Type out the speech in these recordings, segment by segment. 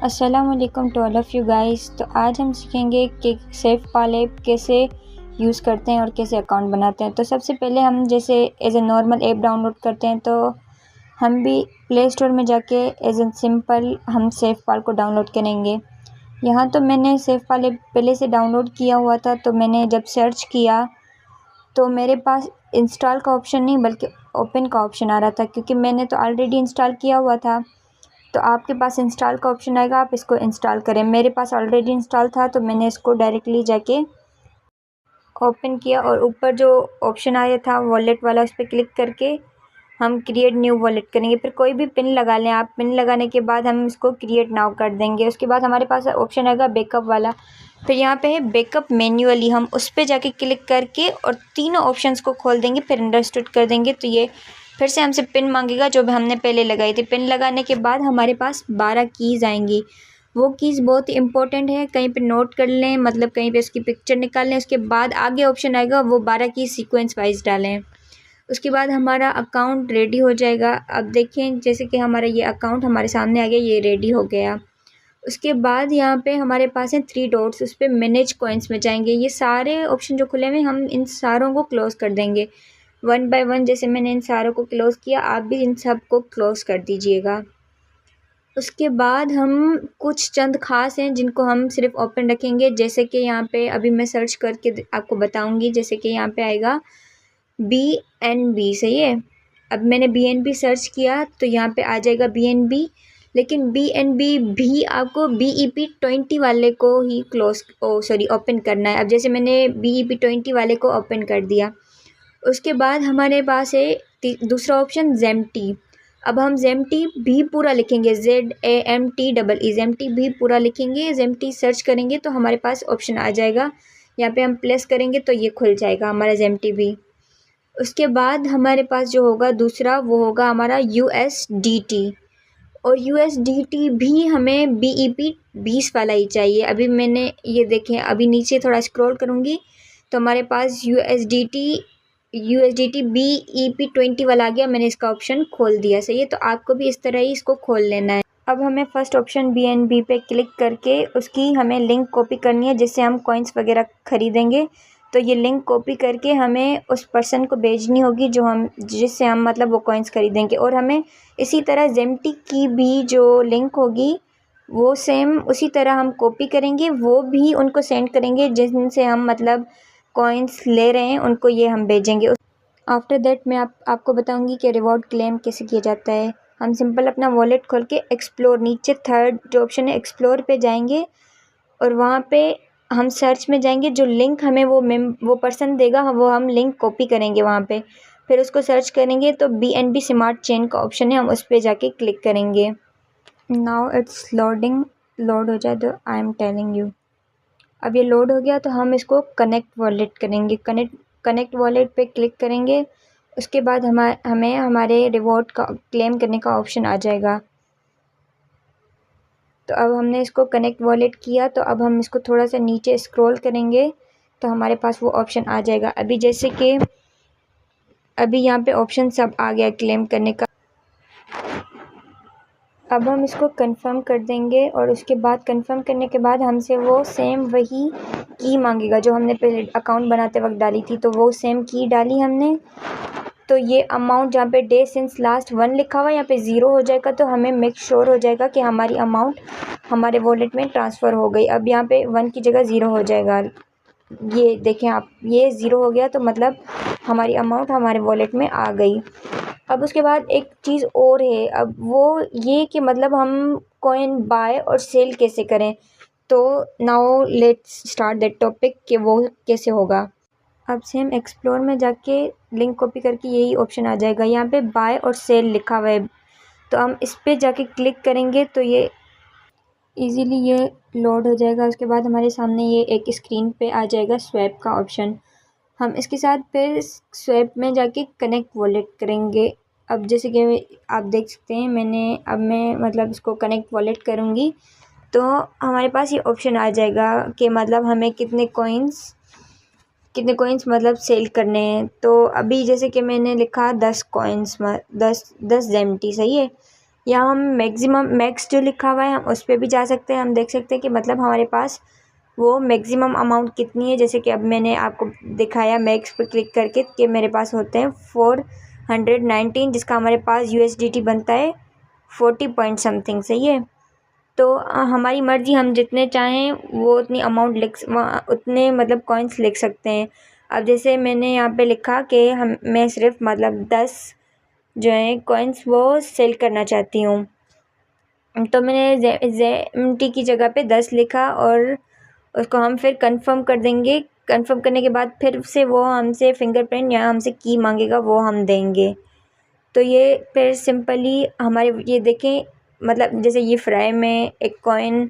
अस्सलामुअलैकुम to all of you guys. तो आज हम सीखेंगे कि सेफपाल ऐप कैसे यूज़ करते हैं और कैसे अकाउंट बनाते हैं। तो सबसे पहले हम जैसे as a normal app download करते हैं तो हम भी प्ले स्टोर में जाके एज ए सिंपल हम सेफपाल को डाउनलोड करेंगे। यहाँ तो मैंने सेफपाल ऐप पहले से डाउनलोड किया हुआ था, तो मैंने जब सर्च किया तो मेरे पास इंस्टॉल का ऑप्शन नहीं बल्कि ओपन का ऑप्शन आ रहा था, क्योंकि मैंने तो ऑलरेडी इंस्टॉल किया हुआ था। तो आपके पास इंस्टॉल का ऑप्शन आएगा, आप इसको इंस्टॉल करें। मेरे पास ऑलरेडी इंस्टॉल था तो मैंने इसको डायरेक्टली जाके ओपन किया और ऊपर जो ऑप्शन आया था वॉलेट वाला, उस पर क्लिक करके हम क्रिएट न्यू वॉलेट करेंगे। फिर कोई भी पिन लगा लें आप। पिन लगाने के बाद हम इसको क्रिएट नाउ कर देंगे। उसके बाद हमारे पास ऑप्शन आएगा बैकअप वाला। फिर यहाँ पे है बैकअप मैन्युअली, हम उस पर जाके क्लिक करके और तीनों ऑप्शंस को खोल देंगे, फिर अंडरस्टूड कर देंगे। तो ये फिर से हमसे पिन मांगेगा जो भी हमने पहले लगाई थी। पिन लगाने के बाद हमारे पास 12 कीज़ आएंगी। वो कीज़ बहुत ही इंपॉर्टेंट है, कहीं पे नोट कर लें, मतलब कहीं पे उसकी पिक्चर निकाल लें। उसके बाद आगे ऑप्शन आएगा, वो 12 की सीक्वेंस वाइज डालें। उसके बाद हमारा अकाउंट रेडी हो जाएगा। अब देखें जैसे कि हमारा ये अकाउंट हमारे सामने आ गया, ये रेडी हो गया। उसके बाद यहाँ पे हमारे पास हैं 3 डॉट्स, उस पर मैनेज कॉइन्स में जाएंगे। ये सारे ऑप्शन जो खुले हुए हम इन सारों को क्लोज़ कर देंगे 1 बाय 1। जैसे मैंने इन सारों को क्लोज़ किया, आप भी इन सब को क्लोज़ कर दीजिएगा। उसके बाद हम कुछ चंद ख़ास हैं जिनको हम सिर्फ ओपन रखेंगे, जैसे कि यहाँ पे अभी मैं सर्च करके आपको बताऊँगी। जैसे कि यहाँ पे आएगा BNB, सही है। अब मैंने BNB सर्च किया तो यहाँ पे आ जाएगा BNB, लेकिन BNB भी आपको BEP20 वाले को ही ओपन करना है। अब जैसे मैंने BEP20 वाले को ओपन कर दिया। उसके बाद हमारे पास है दूसरा ऑप्शन ज़ेम्टी। अब हम ज़ेम्टी भी पूरा लिखेंगे, ZAMTEE, ज़ेम्टी भी पूरा लिखेंगे। ज़ेम्टी सर्च करेंगे तो हमारे पास ऑप्शन आ जाएगा, यहाँ पे हम प्लेस करेंगे तो ये खुल जाएगा हमारा ज़ेम्टी भी। उसके बाद हमारे पास जो होगा दूसरा, वो होगा हमारा USDT। और USDT भी हमें BEP20 वाला ही चाहिए। अभी मैंने ये देखें, अभी नीचे थोड़ा स्क्रॉल करूँगी तो हमारे पास USDT BEP20 वाला आ गया। मैंने इसका ऑप्शन खोल दिया, सही है। तो आपको भी इस तरह ही इसको खोल लेना है। अब हमें फर्स्ट ऑप्शन BNB पे क्लिक करके उसकी हमें लिंक कॉपी करनी है, जिससे हम कॉइन्स वगैरह ख़रीदेंगे। तो ये लिंक कॉपी करके हमें उस पर्सन को भेजनी होगी जिससे हम मतलब वो कॉइन्स ख़रीदेंगे। और हमें इसी तरह ज़ेम्टी की भी जो लिंक होगी वो सेम उसी तरह हम कॉपी करेंगे, वो भी उनको सेंड करेंगे जिनसे हम मतलब कॉइन्स ले रहे हैं, उनको ये हम भेजेंगे। आफ्टर दैट मैं आपको बताऊंगी कि रिवॉर्ड क्लेम कैसे किया जाता है। हम सिंपल अपना वॉलेट खोल के एक्सप्लोर, नीचे थर्ड जो ऑप्शन है एक्सप्लोर पे जाएंगे और वहाँ पे हम सर्च में जाएंगे। जो लिंक हमें वो पर्सन देगा, वो हम लिंक कॉपी करेंगे वहाँ पे, फिर उसको सर्च करेंगे तो BNB स्मार्ट चेन का ऑप्शन है, हम उस पर जाके क्लिक करेंगे। नाउ इट्स लोडिंग, लोड हो जाए तो आई एम टेलिंग यू। अब ये लोड हो गया तो हम इसको कनेक्ट वॉलेट करेंगे। कनेक्ट वॉलेट पे क्लिक करेंगे। उसके बाद हमें हमारे रिवॉर्ड का क्लेम करने का ऑप्शन आ जाएगा। तो अब हमने इसको कनेक्ट वॉलेट किया, तो अब हम इसको थोड़ा सा नीचे स्क्रॉल करेंगे तो हमारे पास वो ऑप्शन आ जाएगा। अभी जैसे कि अभी यहाँ पे ऑप्शन सब आ गया क्लेम करने का। अब हम इसको कंफर्म कर देंगे और उसके बाद कंफर्म करने के बाद हमसे वो सेम वही की मांगेगा जो हमने पहले अकाउंट बनाते वक्त डाली थी। तो वो सेम की डाली हमने। तो ये अमाउंट जहाँ पे डे सिंस लास्ट 1 लिखा हुआ है, यहाँ पे 0 हो जाएगा। तो हमें मेक श्योर हो जाएगा कि हमारी अमाउंट हमारे वॉलेट में ट्रांसफ़र हो गई। अब यहाँ पे 1 की जगह 0 हो जाएगा। ये देखें आप, ये 0 हो गया तो मतलब हमारी अमाउंट हमारे वॉलेट में आ गई। अब उसके बाद एक चीज़ और है, अब वो ये कि मतलब हम कॉइन बाय और सेल कैसे करें। तो now let's start that topic कि वो कैसे होगा। अब सेम एक्सप्लोर में जाके लिंक कॉपी करके यही ऑप्शन आ जाएगा, यहाँ पे बाय और सेल लिखा हुआ है। तो हम इस पर जाके क्लिक करेंगे तो ये इजीली ये लोड हो जाएगा। उसके बाद हमारे सामने ये एक स्क्रीन पे आ जाएगा स्वैप का ऑप्शन। हम इसके साथ फिर स्वैप में जाके कनेक्ट वॉलेट करेंगे। अब जैसे कि आप देख सकते हैं मैं मतलब इसको कनेक्ट वॉलेट करूँगी तो हमारे पास ये ऑप्शन आ जाएगा कि मतलब हमें कितने कॉइन्स मतलब सेल करने हैं। तो अभी जैसे कि मैंने लिखा 10 कॉइन्स, 10 ज़ेम्टी, सही है। यहाँ हम मैक्स जो लिखा हुआ है हम उस पर भी जा सकते हैं। हम देख सकते हैं कि मतलब हमारे पास वो मैक्सिमम अमाउंट कितनी है। जैसे कि अब मैंने आपको दिखाया मैक्स पर क्लिक करके कि मेरे पास होते हैं 419, जिसका हमारे पास USDT बनता है 40 पॉइंट समथिंग। सही है। तो हमारी मर्ज़ी, हम जितने चाहें वो उतनी अमाउंट उतने मतलब कॉइन्स लिख सकते हैं। अब जैसे मैंने यहाँ पे लिखा कि मैं सिर्फ मतलब 10 जो है कॉइन्स वो सेल करना चाहती हूँ, तो मैंने ZMT की जगह पे 10 लिखा और उसको हम फिर कंफर्म कर देंगे। कंफर्म करने के बाद फिर से वो हमसे फिंगरप्रिंट या हमसे की मांगेगा, वो हम देंगे। तो ये फिर सिंपली हमारे ये देखें, मतलब जैसे ये फ्राई में एक कॉइन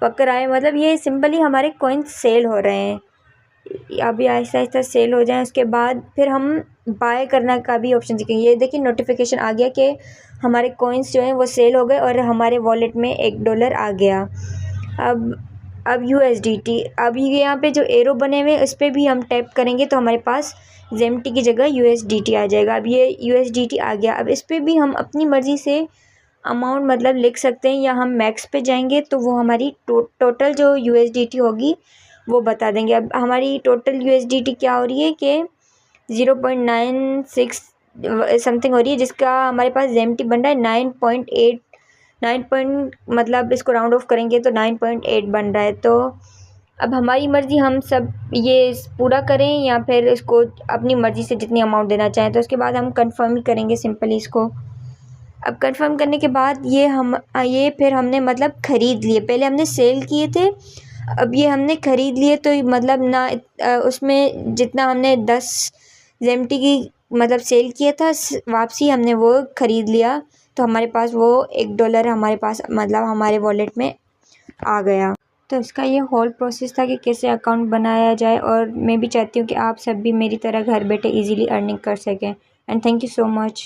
पकड़ आए, मतलब ये सिंपली हमारे कॉइन सेल हो रहे हैं। अभी आहिस्ता आहिस्ता सेल हो जाए उसके बाद फिर हम बाय करना का भी ऑप्शन दिखेंगे। ये देखिए नोटिफिकेशन आ गया कि हमारे कॉइन्स जो हैं वो सेल हो गए और हमारे वॉलेट में $1 आ गया। अब USDT, अब ये यहाँ पे जो एरो बने हुए उस पर भी हम टैप करेंगे तो हमारे पास ZMT की जगह USDT आ जाएगा। अब ये USDT आ गया। अब इस पर भी हम अपनी मर्ज़ी से अमाउंट मतलब लिख सकते हैं, या हम मैक्स पे जाएंगे तो वो हमारी टोटल जो USDT होगी वो बता देंगे। अब हमारी टोटल USDT क्या हो रही है कि 0.96 समथिंग हो रही है, जिसका हमारे पास ZMT बन रहा है 9.8 मतलब इसको राउंड ऑफ करेंगे तो 9.8 बन रहा है। तो अब हमारी मर्ज़ी, हम सब ये पूरा करें या फिर इसको अपनी मर्ज़ी से जितनी अमाउंट देना चाहें। तो उसके बाद हम कंफर्म ही करेंगे सिंपली इसको। अब कंफर्म करने के बाद ये फिर हमने मतलब ख़रीद लिए। पहले हमने सेल किए थे, अब ये हमने ख़रीद लिए। तो मतलब ना उसमें जितना हमने 10 ZMT की मतलब सेल किया था, वापसी हमने वो ख़रीद लिया। तो हमारे पास वो $1 हमारे पास मतलब हमारे वॉलेट में आ गया। तो इसका ये होल प्रोसेस था कि कैसे अकाउंट बनाया जाए, और मैं भी चाहती हूँ कि आप सब भी मेरी तरह घर बैठे इजीली अर्निंग कर सकें। And thank you so much.